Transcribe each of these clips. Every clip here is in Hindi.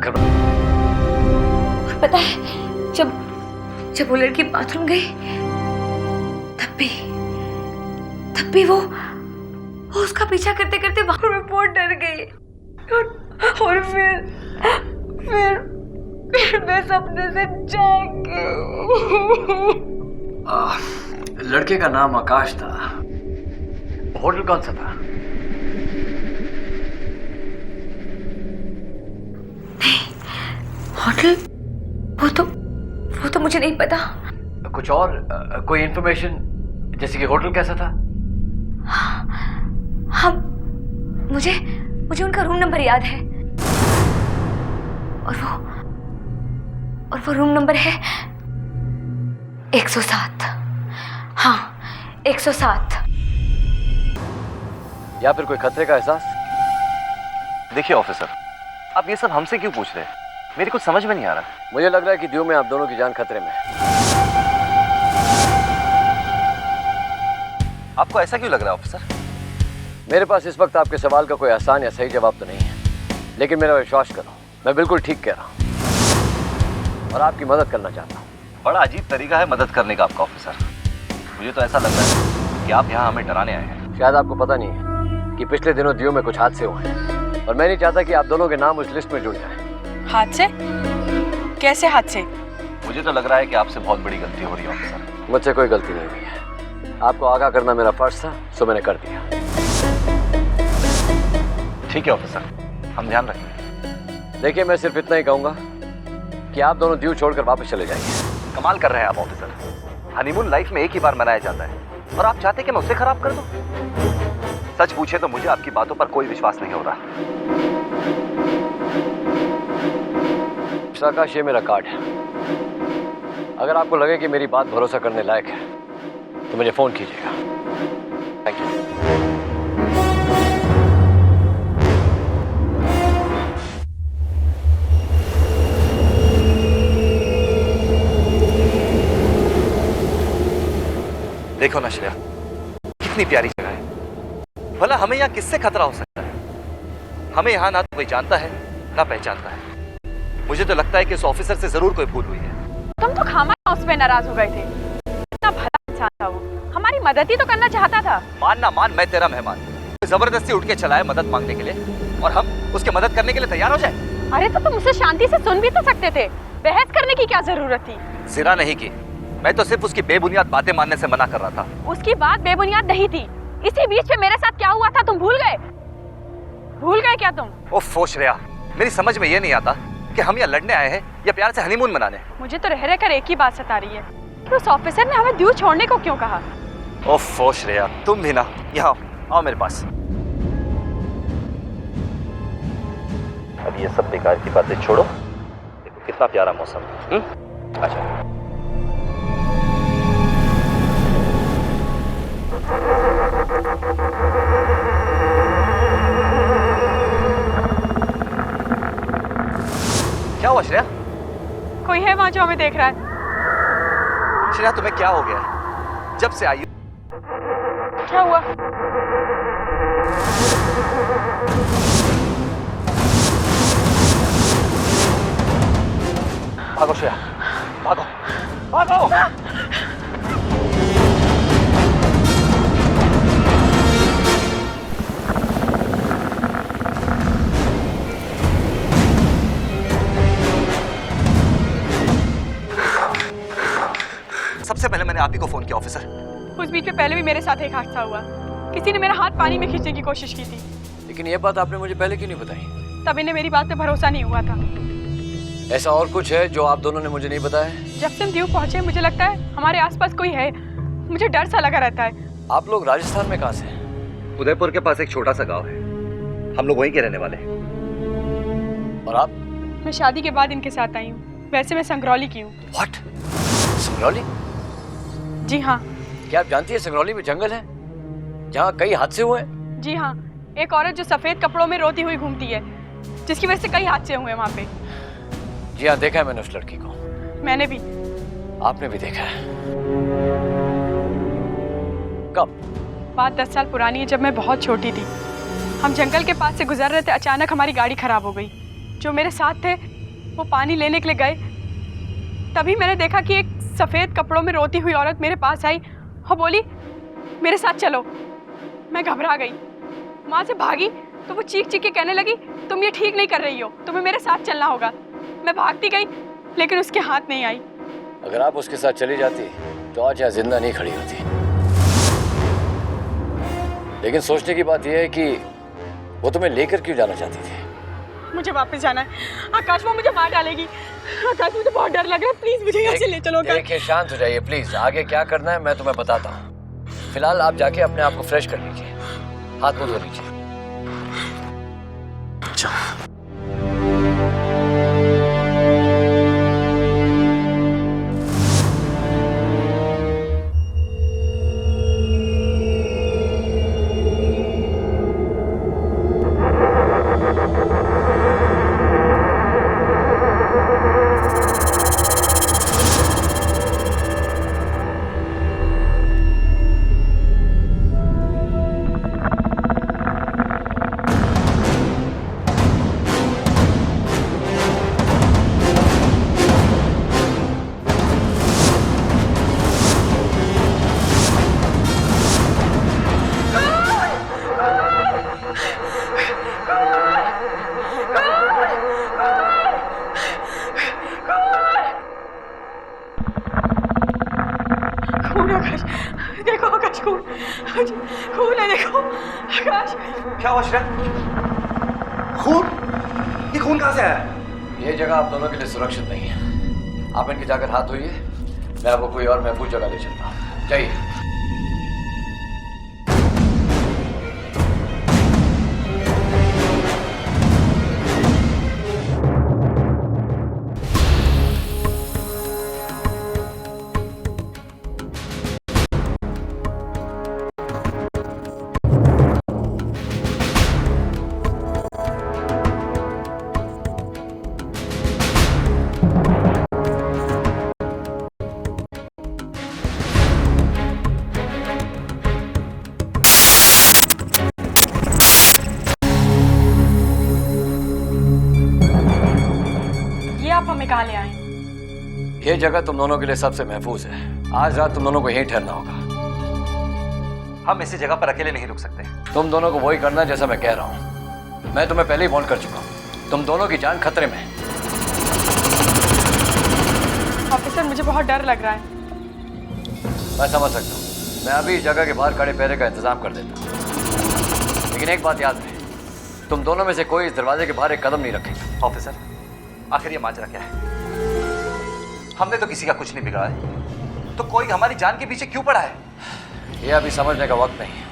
करो। और पता है जब वो लड़की बाथरूम गई तब भी वो उसका पीछा करते करते वहां में बहुत डर गई और फिर मैं सपने से जाग गई। लड़के का नाम आकाश था। होटल कौन सा था? होटल वो तो मुझे नहीं पता। कुछ और कोई इंफॉर्मेशन, जैसे कि होटल कैसा था? हाँ, मुझे उनका रूम नंबर याद है और वो रूम नंबर है 107। हाँ, 107। या फिर कोई खतरे का एहसास? देखिए ऑफिसर, आप ये सब हमसे क्यों पूछ रहे हैं? मेरी कुछ समझ में नहीं आ रहा। मुझे लग रहा है कि दीव में आप दोनों की जान खतरे में है। आपको ऐसा क्यों लग रहा है ऑफिसर? मेरे पास इस वक्त आपके सवाल का कोई आसान या सही जवाब तो नहीं है, लेकिन मेरा विश्वास करो, मैं बिल्कुल ठीक कह रहा हूँ और आपकी मदद करना चाहता हूँ। बड़ा अजीब तरीका है मदद करने का आपका ऑफिसर। मुझे तो ऐसा लग रहा है कि आप यहाँ हमें डराने आए हैं। शायद आपको पता नहीं है कि पिछले दिनों दीव में कुछ हादसे हुए हैं और मैं नहीं चाहता कि आप दोनों के नाम उस लिस्ट में जुड़ जाएं। हादसे? कैसे हादसे? मुझे तो लग रहा है कि आपसे बहुत बड़ी गलती हो रही है ऑफिसर। मुझसे कोई गलती नहीं हुई है, आपको आगाह करना मेरा फर्ज था, सो मैंने कर दिया। ठीक है ऑफिसर, हम ध्यान रखेंगे। देखिए, मैं सिर्फ इतना ही कहूंगा कि आप दोनों दीव छोड़कर वापस चले जाइए। कमाल कर रहे हैं आप ऑफिसर। हनीमून लाइफ में एक ही बार मनाया जाता है और आप चाहते कि मैं उसे खराब कर दूं? सच पूछे तो मुझे आपकी बातों पर कोई विश्वास नहीं हो रहा। आकाश, ये मेरा कार्ड है। अगर आपको लगे कि मेरी बात भरोसा करने लायक है तो मुझे फोन कीजिएगा। Thank you. देखो ना श्रेया, कितनी प्यारी जगह है। भला हमें यहाँ किससे खतरा हो सकता है? हमें यहाँ ना तो कोई जानता है ना पहचानता है। मुझे तो लगता है कि उस ऑफिसर से जरूर कोई भूल हुई है। तुम तो खामा उस पे नाराज हो गए थे। इतना भला इंसान था वो, हमारी मदद ही तो करना चाहता था। मान ना मान, मैं तेरा मेहमान। जबरदस्ती उठ के चला है मदद मांगने के लिए और हम उसके मदद करने के लिए तैयार हो जाए? अरे तो तुम उसे शांति से सुन भी तो सकते थे। बहस करने की क्या जरूरत थी? जिरा नहीं की, मैं तो सिर्फ उसकी बेबुनियाद बातें मानने से मना कर रहा था। उसकी बात बेबुनियाद नहीं थी। इसी बीच में मेरे साथ क्या हुआ था तुम भूल गए? भूल गए क्या तुम? ओह श्रेया, मेरी समझ में ये नहीं आता कि हम यहाँ लड़ने आए हैं या प्यार से हनीमून मनाने। मुझे तो रह रहकर एक ही बात सता रही है कि उस ऑफिसर ने हमें दीव छोड़ने को क्यों कहा? ओह श्रेया, तुम भी ना, यहाँ आओ मेरे पास। अब ये सब बेकार की बातें छोड़ो। देखो कितना प्यारा मौसम। अच्छा, क्या हुआ श्रेया? कोई है वहां जो हमें देख रहा है? श्रेया, तुम्हें क्या हो गया? जब से आई क्या हुआ? भागो श्रेया, भागो भागो। सबसे पहले मैंने आप ही को फोन किया ऑफिसर। उस बीच में पहले भी मेरे साथ एक हादसा हुआ। किसी ने मेरा हाथ पानी में खींचने की कोशिश की थी। लेकिन ये बात आपने मुझे पहले क्यों नहीं बताई? तब इन्हें मेरी बात पे भरोसा नहीं हुआ था। ऐसा और कुछ है जो आप दोनों ने मुझे नहीं बताया? जब से हम दीव पहुंचे मुझे लगता है हमारे आसपास कोई है। मुझे डर सा लगा रहता है। आप लोग राजस्थान में कहाँ से? उदयपुर के पास एक छोटा सा गांव है, हम लोग वहीं के रहने वाले हैं। और आप? मैं शादी के बाद इनके साथ आई हूँ। वैसे मैं संगरौली की हूँ। What? संगरौली? जी हाँ। क्या आप जानती है संगरौली में जंगल है जहाँ कई हादसे हुए हैं? जी हाँ, एक औरत जो सफेद कपड़ों में रोती हुई घूमती है, जिसकी वजह से कई हादसे हुए वहाँ पे। जी हाँ, देखा है मैंने उस लड़की को। मैंने भी। आपने भी देखा है? कब? बात 10 साल पुरानी है, जब मैं बहुत छोटी थी। हम जंगल के पास से गुजर रहे थे, अचानक हमारी गाड़ी खराब हो गई। जो मेरे साथ थे वो पानी लेने के लिए गए, तभी मैंने देखा कि एक सफ़ेद कपड़ों में रोती हुई औरत मेरे पास आई और बोली मेरे साथ चलो। मैं घबरा गई, वहाँ से भागी तो वो चीख चीख के कहने लगी तुम ये ठीक नहीं कर रही हो, तुम्हें मेरे साथ चलना होगा। मैं भागती गई लेकिन उसके हाथ नहीं आई। अगर आप उसके साथ चली जाती तो आज यहाँ जिंदा नहीं खड़ी होती। लेकिन सोचने की बात यह है कि वो तुम्हें लेकर क्यों जाना चाहती थी? मुझे वापस जाना है आकाश, वो मुझे मार डालेगी। आकाश मुझे बहुत डर लग रहा है, प्लीज मुझे यहाँ से ले चलो। देखिए शांत हो जाइए प्लीज, आगे क्या करना है मैं तुम्हें बताता हूँ। फिलहाल आप जाके अपने आप को फ्रेश कर लीजिए, हाथ मुंह धो लीजिए। देखो आकाश, खून है, देखो आकाश। क्या हुआ श्रेया? खून? ये खून कहाँ से आया? ये जगह आप दोनों के लिए सुरक्षित नहीं है। आप इनके जाकर हाथ धोइए, मैं आपको कोई और महफूज जगह ले चलता हूँ। जाइए। कहाँ ले आए? ये जगह तुम दोनों के लिए सबसे महफूज है। आज रात तुम दोनों को यहीं ठहरना होगा। हम इसी जगह पर अकेले नहीं रुक सकते। तुम दोनों को वही करना है जैसा मैं कह रहा हूँ। मैं तुम्हें पहले ही वार्न कर चुका हूँ, तुम दोनों की जान खतरे में है। ऑफिसर मुझे बहुत डर लग रहा है। मैं समझ सकता हूँ, मैं अभी इस जगह के बाहर खड़े पहरे का इंतजाम कर देता हूँ। लेकिन एक बात याद रहे, तुम दोनों में से कोई इस दरवाजे के बाहर एक कदम नहीं रखेगा। ऑफिसर, आखिर ये माजरा क्या है? हमने तो किसी का कुछ नहीं बिगाड़ा है, तो कोई हमारी जान के पीछे क्यों पड़ा है? ये अभी समझने का वक्त नहीं है।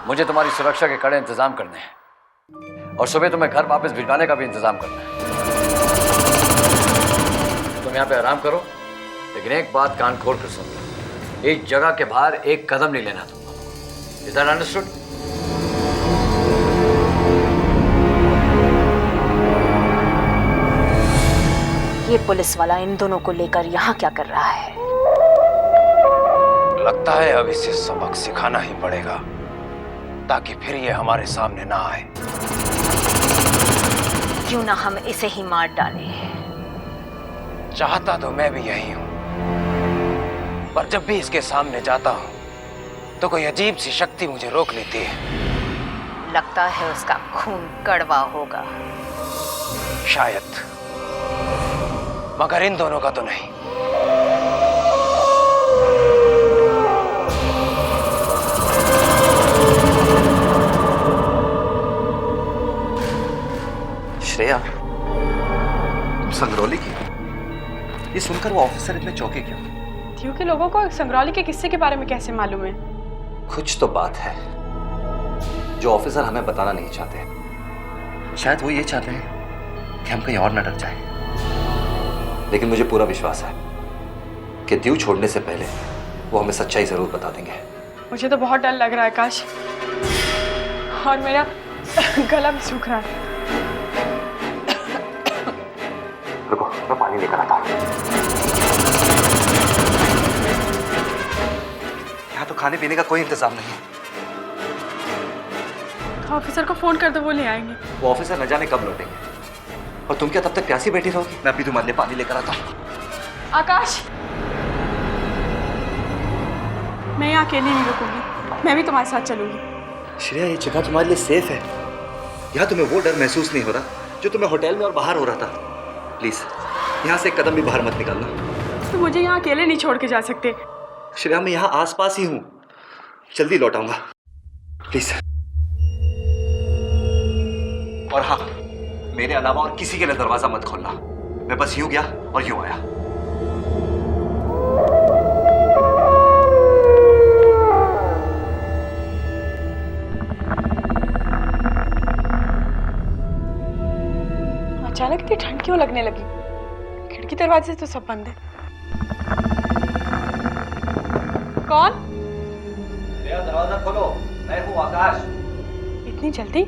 मुझे तुम्हारी सुरक्षा के कड़े इंतजाम करने हैं और सुबह तुम्हें घर वापस भिजवाने का भी इंतजाम करना है। तुम यहाँ पे आराम करो, लेकिन एक बात कान खोल कर सुन लो, इस जगह के बाहर एक कदम नहीं लेना तुमको। Is that understood? ये पुलिस वाला इन दोनों को लेकर यहाँ क्या कर रहा है? लगता है अब इसे सबक सिखाना ही पड़ेगा, ताकि फिर ये हमारे सामने ना आए। क्यों ना हम इसे ही मार डालें? चाहता तो मैं भी यही हूं, पर जब भी इसके सामने जाता हूं तो कोई अजीब सी शक्ति मुझे रोक लेती है। लगता है उसका खून कड़वा होगा। शायद, मगर इन दोनों का तो नहीं। श्रेया, तुम संगरौली की? ये सुनकर वो ऑफिसर इतने चौंके क्यों? क्योंकि लोगों को संगरौली के किस्से के बारे में कैसे मालूम है? कुछ तो बात है जो ऑफिसर हमें बताना नहीं चाहते। शायद वो ये चाहते हैं कि हम कहीं और न डर जाएं। लेकिन मुझे पूरा विश्वास है कि दीव छोड़ने से पहले वो हमें सच्चाई जरूर बता देंगे। मुझे तो बहुत डर लग रहा है आकाश, और मेरा गला भी सूख रहा है। रुको, मैं पानी लेकर आता हूँ। यहाँ तो खाने पीने का कोई इंतजाम नहीं है। तो ऑफिसर को फोन कर दो, वो ले आएंगे। वो ऑफिसर न जाने कब लौटेंगे। और तुम क्या तब तक प्यासी बैठी रहोगी? मैं अभी तुम्हारे लिए पानी लेकर आता हूँ। आकाश, मैं यहाँ अकेली नहीं रुकूंगी, मैं भी तुम्हारे साथ चलूंगी। श्रेया, ये जगह तुम्हारे लिए सेफ है। यहाँ तुम्हें वो डर महसूस नहीं हो रहा जो तुम्हें होटल में और बाहर हो रहा था। प्लीज यहाँ से एक कदम भी बाहर मत निकालना। तो मुझे यहाँ अकेले नहीं छोड़ के जा सकते। श्रेया, मैं यहाँ आसपास ही हूँ, जल्दी लौट आऊंगा, प्लीज। और हाँ, मेरे अलावा और किसी के लिए दरवाजा मत खोलना। मैं बस यूं गया और यूं आया। अचानक इतनी ठंड क्यों लगने लगी? खिड़की दरवाजे तो सब बंद है। कौन? मेरा दरवाजा खोलो, मैं हूँ आकाश। इतनी जल्दी?